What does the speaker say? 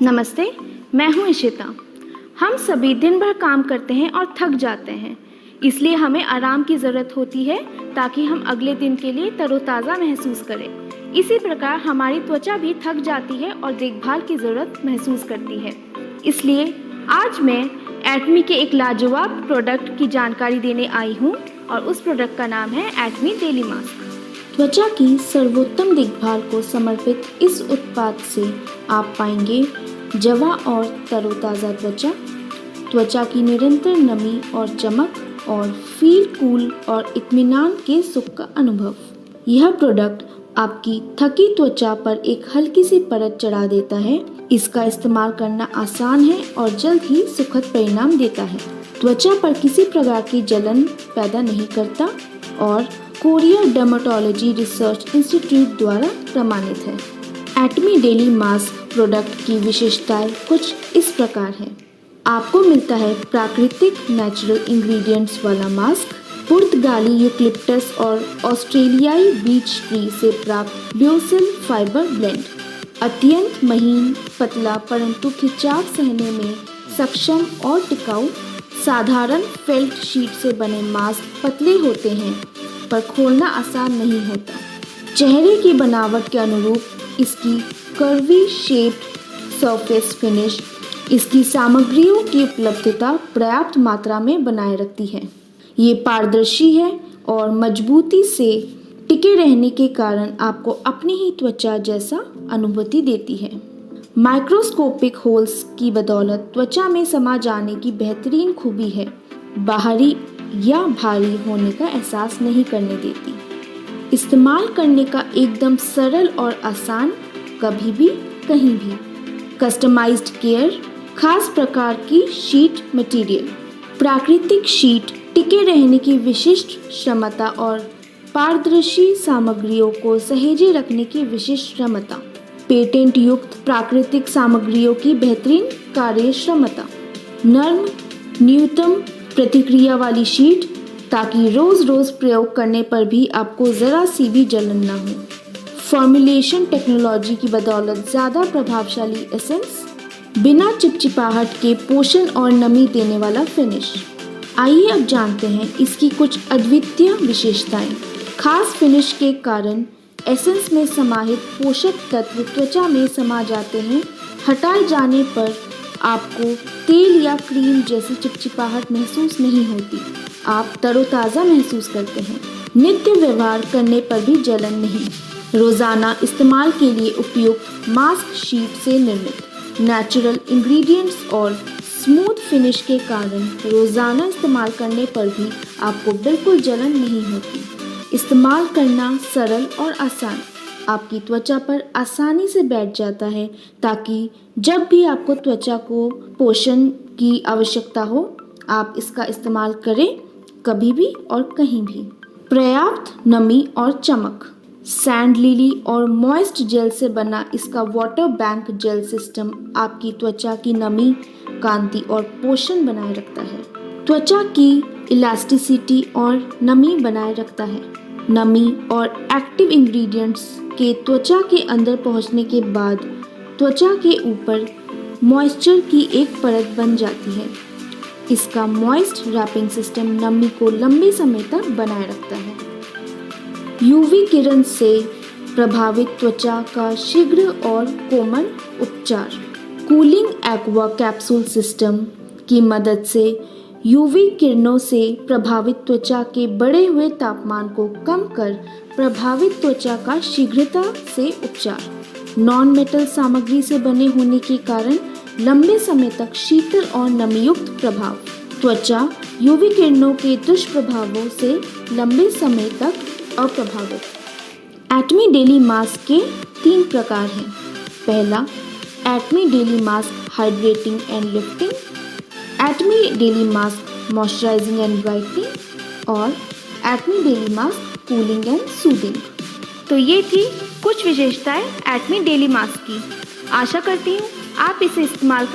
नमस्ते, मैं हूँ इशिता। हम सभी दिन भर काम करते हैं और थक जाते हैं, इसलिए हमें आराम की ज़रूरत होती है ताकि हम अगले दिन के लिए तरोताज़ा महसूस करें। इसी प्रकार हमारी त्वचा भी थक जाती है और देखभाल की ज़रूरत महसूस करती है। इसलिए आज मैं एटमी के एक लाजवाब प्रोडक्ट की जानकारी देने आई हूँ और उस प्रोडक्ट का नाम है एटमी डेली मास्क। त्वचा की सर्वोत्तम देखभाल को समर्पित इस उत्पाद से आप पाएंगे जवा और तरोताज़ा त्वचा की निरंतर नमी और चमक और फील कूल और इत्मीनान के सुख का अनुभव। यह प्रोडक्ट आपकी थकी त्वचा पर एक हल्की सी परत चढ़ा देता है। इसका इस्तेमाल करना आसान है और जल्द ही सुखद परिणाम देता है। त्वचा पर किसी प्रकार की जलन पैदा नहीं करता और कोरिया डर्मेटोलॉजी रिसर्च इंस्टीट्यूट द्वारा प्रमाणित है। एटमी डेली मास्क प्रोडक्ट की विशेषताएं कुछ इस प्रकार हैं। आपको मिलता है प्राकृतिक नेचुरल इंग्रेडिएंट्स वाला मास्क, पुर्तगाली यूकलिप्टस और ऑस्ट्रेलियाई बीच ट्री से प्राप्त ब्यूसिल फाइबर ब्लेंड, अत्यंत महीन, पतला परंतु खिंचाव सहने में सक्षम और टिकाऊ। साधारण फेल्ट शीट से बने मास्क पतले होते हैं पर खोलना आसान नहीं होता। चेहरे की बनावट के अनुरूप इसकी कर्वी शेप्ड सरफेस फिनिश इसकी सामग्रियों की उपलब्धता पर्याप्त मात्रा में बनाए रखती है। ये पारदर्शी है और मजबूती से टिके रहने के कारण आपको अपनी ही त्वचा जैसा अनुभूति देती है। माइक्रोस्कोपिक होल्स की बदौलत त्वचा में समा जाने की बेहतरीन खूबी है। बाहरी या भारी होने का एहसास नहीं करने देती। इस्तेमाल करने का एकदम सरल और आसान, कभी भी कहीं भी। कस्टमाइज्ड केयर, खास प्रकार की शीट मटेरियल, प्राकृतिक शीट, टिके रहने की विशिष्ट क्षमता और पारदर्शी सामग्रियों को सहेजे रखने की विशिष्ट क्षमता, पेटेंट युक्त प्राकृतिक सामग्रियों की बेहतरीन कार्य क्षमता, नर्म न्यूनतम प्रतिक्रिया वाली शीट ताकि रोज रोज प्रयोग करने पर भी आपको जरा सी भी जलन न हो। फॉर्मुलेशन टेक्नोलॉजी की बदौलत ज़्यादा प्रभावशाली एसेंस, बिना चिपचिपाहट के पोषण और नमी देने वाला फिनिश। आइए अब जानते हैं इसकी कुछ अद्वितीय विशेषताएं। खास फिनिश के कारण एसेंस में समाहित पोषक तत्व त्वचा में समा जाते हैं। हटाए जाने पर आपको तेल या क्रीम जैसी चिपचिपाहट महसूस नहीं होती। आप तरोताज़ा महसूस करते हैं। नित्य व्यवहार करने पर भी जलन नहीं। रोज़ाना इस्तेमाल के लिए उपयुक्त मास्क शीट से निर्मित नेचुरल इंग्रेडिएंट्स और स्मूथ फिनिश के कारण रोज़ाना इस्तेमाल करने पर भी आपको बिल्कुल जलन नहीं होती। इस्तेमाल करना सरल और आसान, आपकी त्वचा पर आसानी से बैठ जाता है ताकि जब भी आपको त्वचा को पोषण की आवश्यकता हो आप इसका इस्तेमाल करें, कभी भी और कहीं भी। पर्याप्त नमी और चमक, सैंड लिली और मॉइस्ट जेल से बना इसका वाटर बैंक जेल सिस्टम आपकी त्वचा की नमी, कांति और पोषण बनाए रखता है। त्वचा की इलास्टिसिटी और नमी बनाए रखता है। नमी और एक्टिव इंग्रेडिएंट्स के त्वचा के अंदर पहुंचने के बाद त्वचा के ऊपर मॉइस्चर की एक परत बन जाती है। इसका मॉइस्ट रैपिंग सिस्टम नमी को लंबे समय तक बनाए रखता है। यूवी किरण से प्रभावित त्वचा का शीघ्र और कोमल उपचार, कूलिंग एक्वा कैप्सूल सिस्टम की मदद से यूवी किरणों से प्रभावित त्वचा के बढ़े हुए तापमान को कम कर प्रभावित त्वचा का शीघ्रता से उपचार। नॉन मेटल सामग्री से बने होने के कारण लंबे समय तक शीतल और नमीयुक्त प्रभाव। त्वचा यूवी किरणों के दुष्प्रभावों से लंबे समय तक अप्रभावित। एटमी डेली मास्क के 3 प्रकार हैं। पहला, Atomy daily mask hydrating and lifting, Atomy daily mask moisturising and brightening और Atomy daily mask cooling and soothing. तो ये थी कुछ विशेषताएं एटमी डेली मास्क की। आशा करती हूँ आप इसे इस्तेमाल